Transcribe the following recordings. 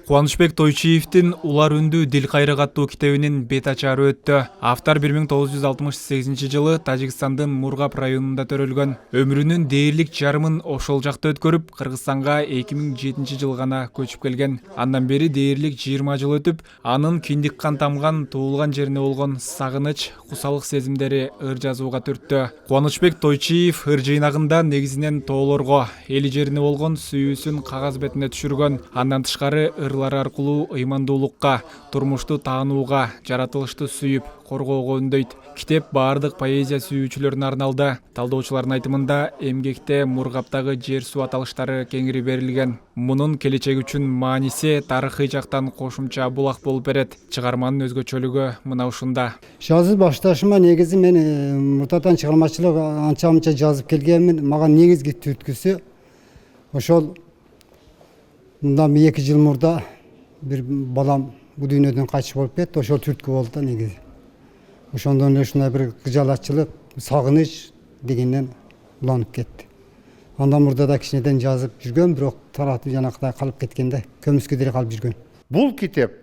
Кубанычбек Тойчиевдин Улар үндүү дил кайрык аттуу китебинин бет ачары өттү. Автор 1968 жылы Тажикстандын Мургап районунда төрөлгөн. Өмүрүнүн дээрлик жарымын ошол жакта өткөрүп, Кыргызстанга 2007 жылы гана көчүп келген. Андан бери дээрлик 20 жыл өтүп, анын киндик кан тамган туулган жерине болгон сагыныч, кусалык сезимдери ыр жазууга түрттү. Кубанычбек Тойчиев ыр жыйнагында негизинен тоолорго, эли жерине болгон сүйүүсүн кагаз бетине түшүргөн. Андан тышкары ырлар аркылуу ыймандуулукка, турмушту таанууга, жаратылышты сүйүп, коргоого үндөйт. Китеп бардык поэзия сүйүүчүлөрүнө арналды. Талдоочулардын айтымында эмгекте Мургаптагы жер суу аталыштары кеңири берилген. Мунун келечек үчүн мааниси тарыхый жактан кошумча булак болуп берет. Чыгарманын өзгөчөлүгү мына ушунда. Жазып башташыма негизи мен муртатан чыгармачылык анча-мынча жазып келгенмин. Мага негизги түрткүсү ошол мындан 2 жыл мурда бир балам бул дүйнөдөн кайтыш болуп кетти. Ошол түрткү болду да негизи. Ошондон эле ушундай бир кыжалатчылык, сагыныч дегенден уланып кетти. Андан мурда да кичинеден жазып жүргөн, бирок таратып жанактай калып кеткен да, көмүскө деле калып жүргөн. Бул китеп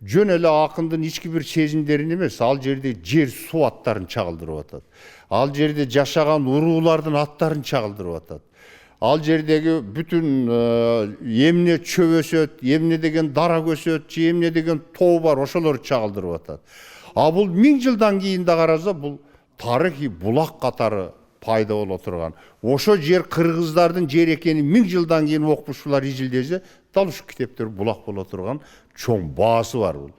жөн эле акындын ички бир сезимдерин эмес, ал жерде жер суу аттарын чагылдырып атат. Ал жерде жашаган уруулардын аттарын чагылдырып атат. Ал жердеги бүтүн эмне чөп өсөт, эмне деген дара өсөт, же эмне деген тоо бар, ошолорду чагылдырып атат. А бул 1000 жылдан кийин да караса, бул тарыхый булак катары пайда боло турган. Ошо жер кыргыздардын жери экенин 1000 жылдан кийин окумуштуулар изилдесе, дал ушу китептер булак боло турган чоң баасы бар бул.